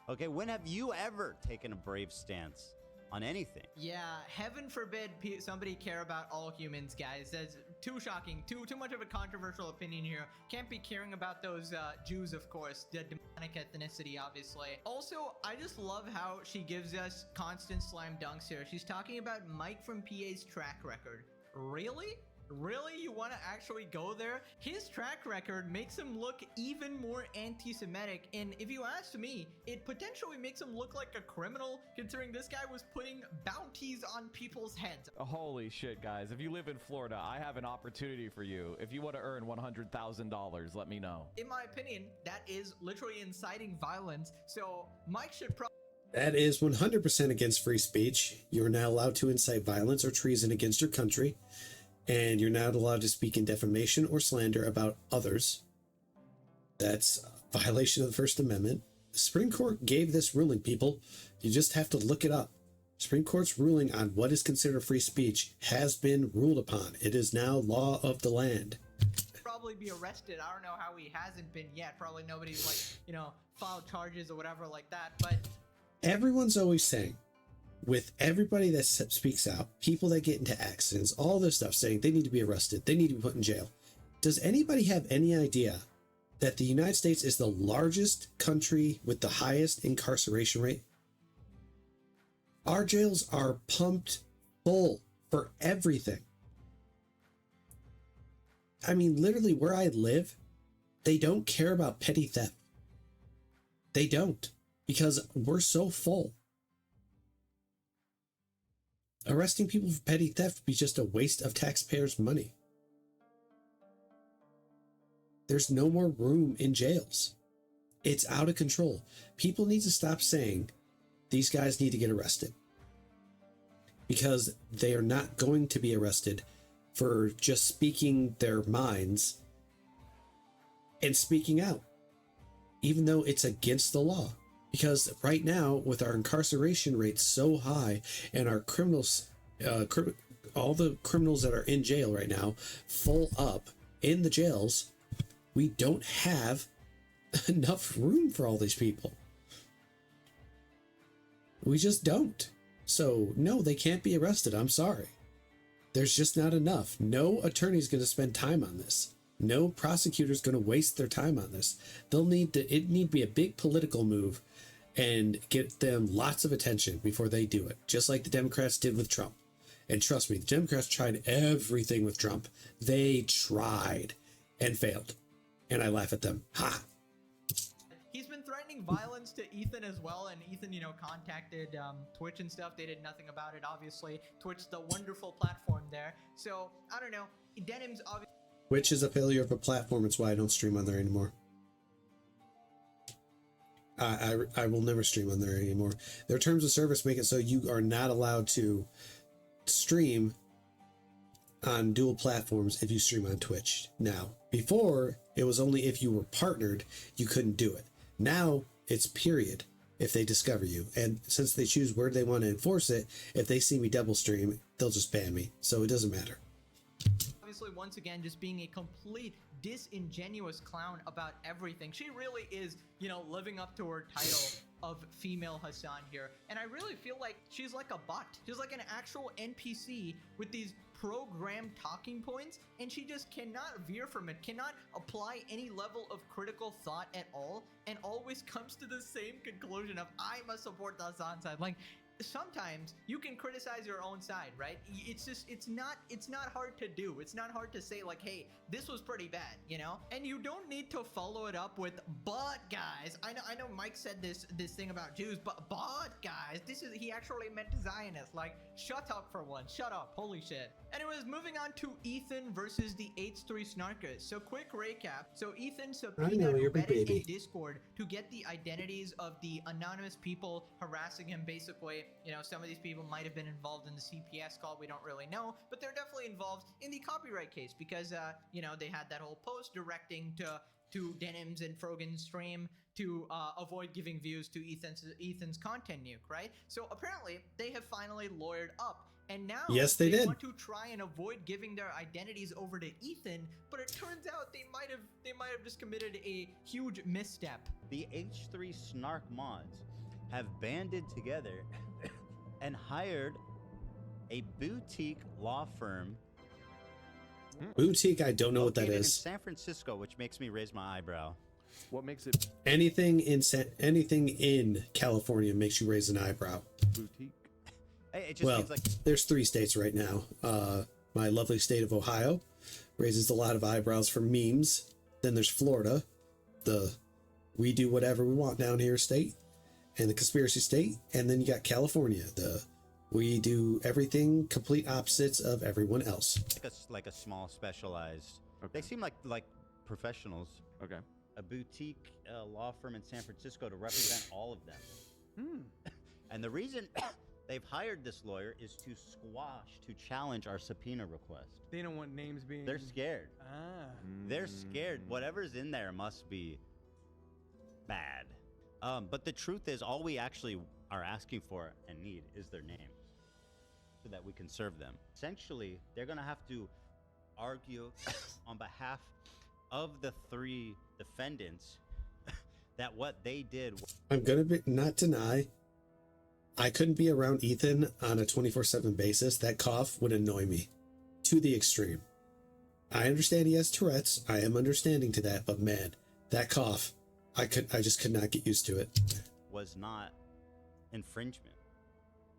Okay, when have you ever taken a brave stance on anything? Yeah, heaven forbid somebody care about all humans, guys. That's too shocking. Too much of a controversial opinion here. Can't be caring about those Jews, of course. The demonic ethnicity, obviously. Also, I just love how she gives us constant slam dunks here. She's talking about Mike from PA's track record. Really? Really? You want to actually go there? His track record makes him look even more anti-Semitic, and if you ask me, it potentially makes him look like a criminal, considering this guy was putting bounties on people's heads. Holy shit, guys. If you live in Florida, I have an opportunity for you. If you want to earn $100,000, let me know. In my opinion, that is literally inciting violence, so Mike should probably... That is 100% against free speech. You are not allowed to incite violence or treason against your country, and you're not allowed to speak in defamation or slander about others. That's a violation of the First Amendment. The Supreme Court gave this ruling, people. You just have to look it up. Supreme Court's ruling on what is considered free speech has been ruled upon. It is now law of the land. Probably be arrested. I don't know how he hasn't been yet. Probably nobody's like, you know, filed charges or whatever like that, but... Everyone's always saying, with everybody that speaks out, people that get into accidents, all this stuff, saying they need to be arrested, they need to be put in jail. Does anybody have any idea that the United States is the largest country with the highest incarceration rate? Our jails are pumped full for everything. I mean, literally where I live, they don't care about petty theft. They don't, because we're so full. Arresting people for petty theft would be just a waste of taxpayers' money. There's no more room in jails. It's out of control. People need to stop saying these guys need to get arrested, because they are not going to be arrested for just speaking their minds and speaking out, even though it's against the law. Because right now, with our incarceration rates so high and our criminals, all the criminals that are in jail right now, full up in the jails, we don't have enough room for all these people. We just don't. So, no, they can't be arrested. I'm sorry. There's just not enough. No attorney's going to spend time on this. No prosecutor's going to waste their time on this. It need to be a big political move and get them lots of attention before they do it, just like the Democrats did with Trump. And trust me, the Democrats tried everything with Trump. They tried and failed. And I laugh at them. Ha! He's been threatening violence to Ethan as well, and Ethan, you know, contacted Twitch and stuff. They did nothing about it, obviously. Twitch's the wonderful platform there. So, I don't know. Denim's obviously... Twitch is a failure of a platform. It's why I don't stream on there anymore. I will never stream on there anymore. Their terms of service make it so you are not allowed to stream on dual platforms if you stream on Twitch. Now, before, it was only if you were partnered, you couldn't do it. Now, it's period if they discover you. And since they choose where they want to enforce it, if they see me double stream, they'll just ban me. So it doesn't matter. Obviously, once again, just being a complete disingenuous clown about everything. She really is, you know, living up to her title of female Hasan here. And I really feel like she's like a bot. She's like an actual NPC with these programmed talking points, and she just cannot veer from it, cannot apply any level of critical thought at all, and always comes to the same conclusion of, I must support the Hasan side. Like, sometimes you can criticize your own side, right? It's just, it's not hard to do. It's not hard to say like, hey, this was pretty bad, you know? And you don't need to follow it up with, but guys, I know Mike said this thing about Jews, but guys, he actually meant Zionists. Like, shut up for once, shut up, holy shit. Anyways, moving on to Ethan versus the H3 Snarkers. So quick recap. So Ethan subpoenaed Reddit and Discord to get the identities of the anonymous people harassing him, basically. You know, some of these people might have been involved in the CPS call, we don't really know, but they're definitely involved in the copyright case because, you know, they had that whole post directing to Denim's and Frogan's stream to avoid giving views to Ethan's content nuke, right? So apparently they have finally lawyered up. And now yes, they did want to try and avoid giving their identities over to Ethan, but it turns out they might have just committed a huge misstep. The H3 Snark mods have banded together and hired a boutique law firm. Boutique, I don't know what that in is. San Francisco, which makes me raise my eyebrow. What makes it anything in California makes you raise an eyebrow? boutique? It just well, means like there's 3 states right now. my lovely state of Ohio, raises a lot of eyebrows for memes. Then there's Florida, the we do whatever we want down here state, and the conspiracy state. And then you got California, the we do everything complete opposites of everyone else. Like a small specialized. Okay. They seem like professionals. Okay. A boutique law firm in San Francisco to represent all of them. And the reason they've hired this lawyer is to challenge our subpoena request. They don't want names being... They're scared. They're scared. Whatever's in there must be bad. But the truth is, all we actually are asking for and need is their names so that we can serve them. Essentially, they're going to have to argue on behalf of the 3 defendants that what they did. I'm going to not deny, I couldn't be around Ethan on a 24/7 basis. That cough would annoy me to the extreme. I understand he has Tourette's. I am understanding to that, but man, that cough, I just could not get used to it. Was not infringement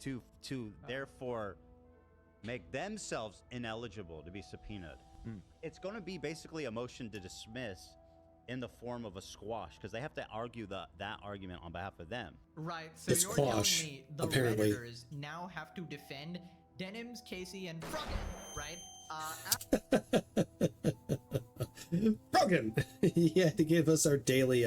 to therefore make themselves ineligible to be subpoenaed. It's going to be basically a motion to dismiss in the form of a squash, because they have to argue that argument on behalf of them. Right, so It's you're quash, telling me the apparently. Redditors now have to defend Denims, Casey, and Froggen, right? Froggen! He had to give us our daily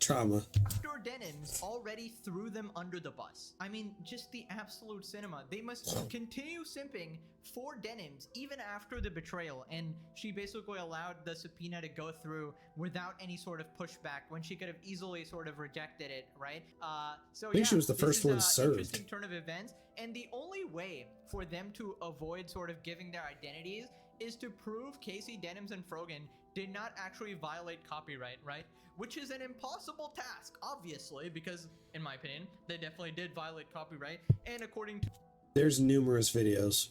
trauma. After Denims already threw them under the bus. I mean, just the absolute cinema. They must continue simping for Denims even after the betrayal, and she basically allowed the subpoena to go through without any sort of pushback when she could have easily sort of rejected it, right? So I think she was the this first is one a served. Interesting turn of events, and the only way for them to avoid sort of giving their identities is to prove Casey, Denims, and Froggen did not actually violate copyright, right? Which is an impossible task, obviously, because, in my opinion, they definitely did violate copyright. And according to... There's numerous videos.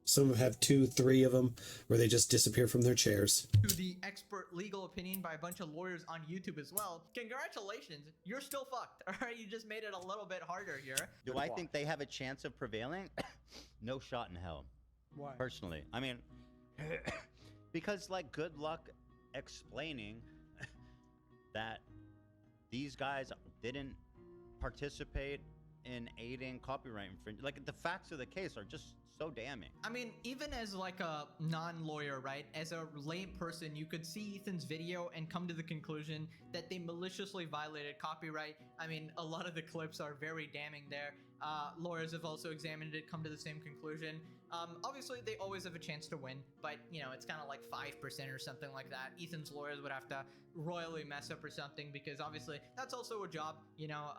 Some have 2, 3 of them where they just disappear from their chairs. To the expert legal opinion by a bunch of lawyers on YouTube as well, congratulations, you're still fucked. All right, you just made it a little bit harder here. Do I think they have a chance of prevailing? No shot in hell. Why? Personally. I mean, because, like, good luck explaining that these guys didn't participate in aiding copyright infringement. Like, the facts of the case are just so damning. I mean, even as like a non-lawyer, right? As a lay person, you could see Ethan's video and come to the conclusion that they maliciously violated copyright. I mean, a lot of the clips are very damning there. Lawyers have also examined it, come to the same conclusion. Obviously, they always have a chance to win, but, you know, it's kind of like 5% or something like that. Ethan's lawyers would have to royally mess up or something, because obviously that's also a job, you know,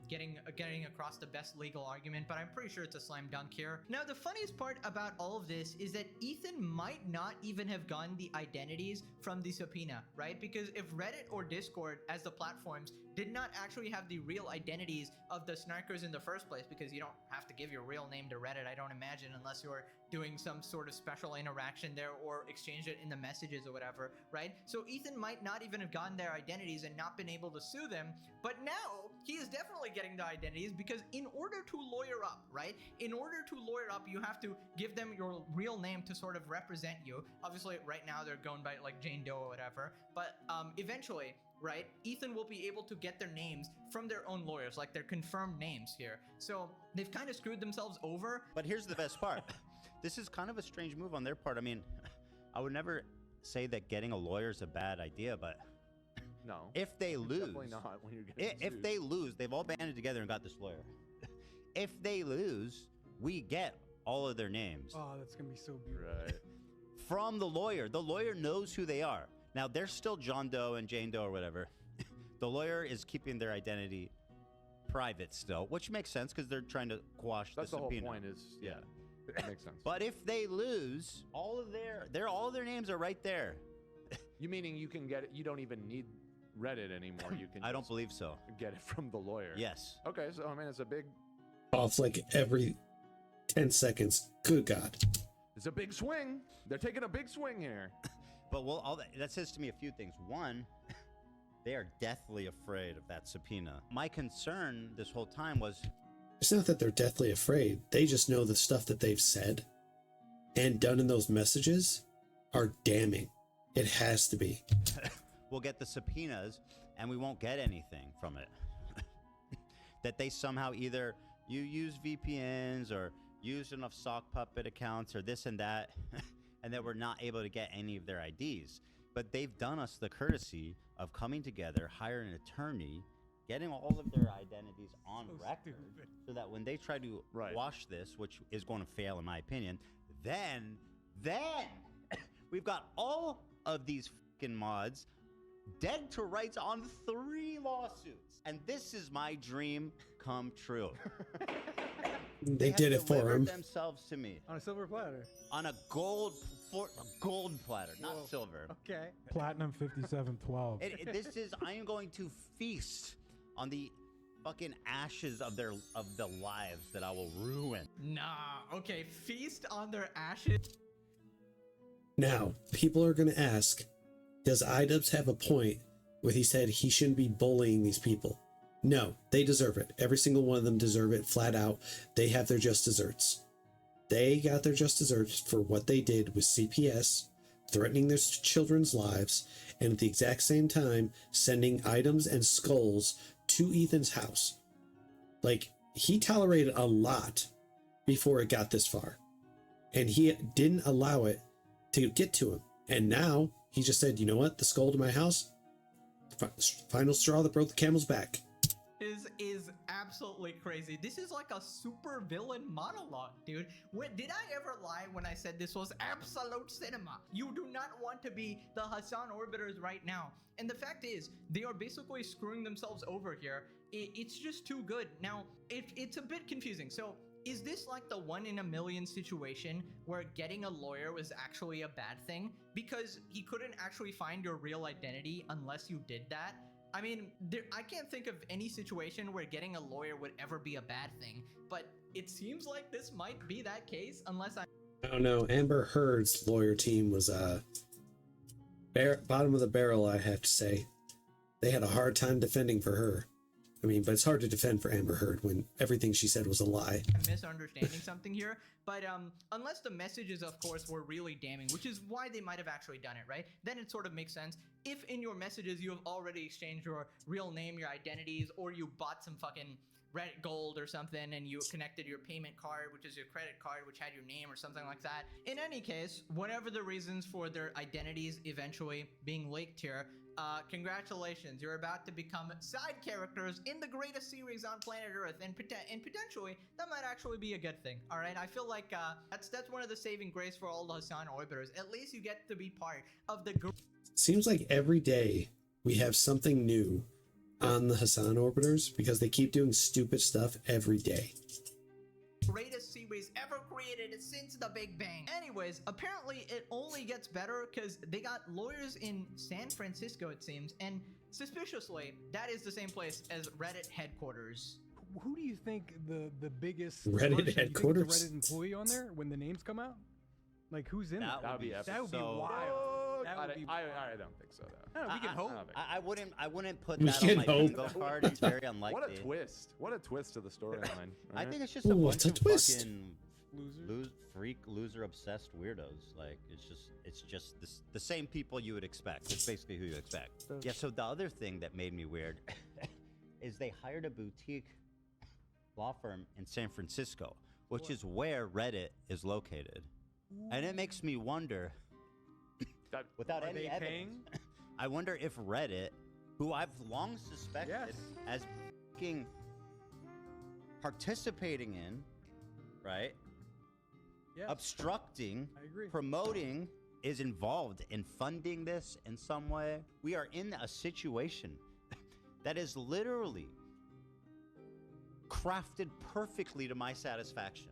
getting across the best legal argument, but I'm pretty sure it's a slam dunk here. Now, the funniest part about all of this is that Ethan might not even have gotten the identities from the subpoena, right? Because if Reddit or Discord, as the platforms, did not actually have the real identities of the snarkers in the first place, because you don't have to give your real name to Reddit, I don't imagine, unless you're doing some sort of special interaction there or exchange it in the messages or whatever, right? So Ethan might not even have gotten their identities and not been able to sue them, but now he is definitely getting the identities, because in order to lawyer up, right? In order to lawyer up, you have to give them your real name to sort of represent you. Obviously, right now they're going by like Jane Doe or whatever, but eventually, right, Ethan will be able to get their names from their own lawyers, like their confirmed names here. So they've kind of screwed themselves over. But here's the best part. This is kind of a strange move on their part. I mean, I would never say that getting a lawyer is a bad idea, but No. if they lose, Definitely not when you're getting if sued. they lose, they've all banded together and got this lawyer. If they lose, we get all of their names. Oh, that's gonna be so beautiful. Right. From the lawyer. The lawyer knows who they are. Now, they're still John Doe and Jane Doe or whatever. The lawyer is keeping their identity private still, which makes sense because they're trying to quash That's the the whole subpoena. point is, yeah. That makes sense. But if they lose, all of their names are right there. You meaning you can get it, you don't even need Reddit anymore. You can I don't just believe so. get it from the lawyer. Yes. Okay, so I mean it's a big Off like every 10 seconds. Good God. it's a big swing. They're taking a big swing here. But well, that says to me a few things. One, they are deathly afraid of that subpoena. My concern this whole time was It's not that they're deathly afraid. They just know the stuff that they've said. and done in those messages are damning. It has to be. We'll get the subpoenas and we won't get anything from it. That they somehow either you use VPNs or use enough sock puppet accounts or this and that, and that we're not able to get any of their IDs. But they've done us the courtesy of coming together, hiring an attorney, getting all of their identities on record, so that when they try to wash this, which is going to fail in my opinion, then we've got all of these fucking mods dead to rights on 3 lawsuits. And this is my dream come true. They did it for him. Themselves to me on a silver platter. On a gold platter, not silver. Okay. Platinum 5712. This is. I am going to feast on the fucking ashes of the lives that I will ruin. Nah. Okay. Feast on their ashes. Now, people are going to ask, does iDubbbz have a point where he said he shouldn't be bullying these people? No, they deserve it. Every single one of them deserve it, flat out. They have their just desserts. They got their just desserts for what they did with CPS, threatening their children's lives, and at the exact same time, sending items and skulls to Ethan's house. Like, he tolerated a lot before it got this far. And he didn't allow it to get to him. And now, he just said, you know what? The skull to my house? Final straw that broke the camel's back. Is absolutely crazy. This is like a super villain monologue, dude. Did I ever lie when I said this was absolute cinema? You do not want to be the Hasan Orbitors right now. And the fact is, they are basically screwing themselves over here. It's just too good. Now, it's a bit confusing. So, is this like the 1 in a million situation where getting a lawyer was actually a bad thing? Because he couldn't actually find your real identity unless you did that? I mean, I can't think of any situation where getting a lawyer would ever be a bad thing, but it seems like this might be that case, unless I don't know. Amber Heard's lawyer team was bottom of the barrel, I have to say. They had a hard time defending for her. I mean, but it's hard to defend for Amber Heard when everything she said was a lie. I'm misunderstanding something here, but unless the messages, of course, were really damning, which is why they might have actually done it, right? Then it sort of makes sense. If in your messages you have already exchanged your real name, your identities, or you bought some fucking Reddit gold or something and you connected your payment card, which is your credit card, which had your name or something like that. In any case, whatever the reasons for their identities eventually being leaked here, congratulations, you're about to become side characters in the greatest series on planet Earth, and potentially that might actually be a good thing. All right, I feel like that's one of the saving grace for all the Hasan Orbiters. At least you get to be part of the group. Seems like every day we have something new on the Hasan Orbiters because they keep doing stupid stuff every day. Greatest series ever created since the Big Bang. Anyways, apparently it only gets better because they got lawyers in San Francisco, it seems, and suspiciously, that is the same place as Reddit headquarters. Who do you think the biggest Reddit headquarters? Reddit employee on there when the names come out? Like, who's in that? That would be epic. That would be wild. That would be I don't think so, though. We can hope. I wouldn't put that on my bingo card. It's very unlikely. What a twist! What a twist to the storyline. I think it's just a bunch of fucking loser obsessed weirdos. Like it's just the same people you would expect. It's basically who you expect. Yeah. So the other thing that made me weird is they hired a boutique law firm in San Francisco, which is where Reddit is located, and it makes me wonder. Without any evidence, I wonder if Reddit, who I've long suspected as fucking participating in, right? Yes. Obstructing, promoting, is involved in funding this in some way. We are in a situation that is literally crafted perfectly to my satisfaction.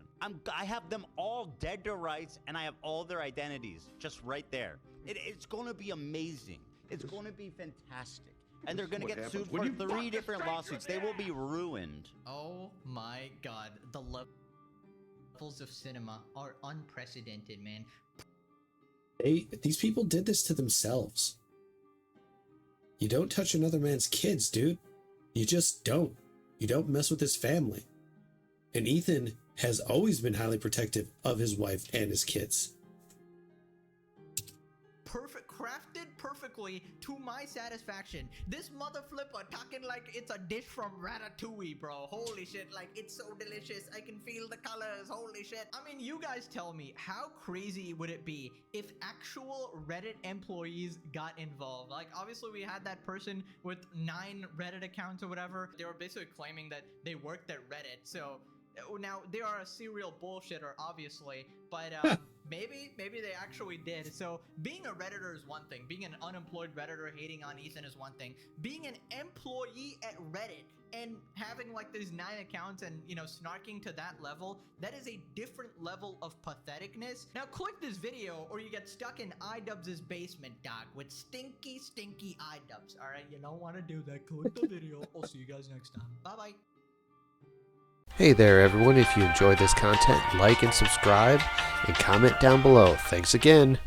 I have them all dead to rights, and I have all their identities just right there. It's going to be amazing. It's going to be fantastic. And they're going to get sued for 3 different lawsuits. They will be ruined. Oh my god. The levels of cinema are unprecedented, man. These people did this to themselves. You don't touch another man's kids, dude. You just don't. You don't mess with his family. And Ethan has always been highly protective of his wife and his kids. Perfect, crafted perfectly to my satisfaction. This mother flipper talking like it's a dish from Ratatouille, bro. Holy shit, like it's so delicious. I can feel the colors. Holy shit. I mean, you guys tell me, how crazy would it be if actual Reddit employees got involved? Like, obviously we had that person with 9 Reddit accounts or whatever. They were basically claiming that they worked at Reddit. So now they are a serial bullshitter, obviously, but maybe they actually did. So being a Redditor is one thing. Being an unemployed Redditor hating on Ethan is one thing. Being an employee at Reddit and having like these 9 accounts and, you know, snarking to that level, that is a different level of patheticness. Now click this video or you get stuck in iDubbbz's basement, dog, with stinky iDubbbz. All right, you don't want to do that. Click the video. I'll see you guys next time. Bye-bye. Hey there everyone, if you enjoy this content, like and subscribe, and comment down below. Thanks again.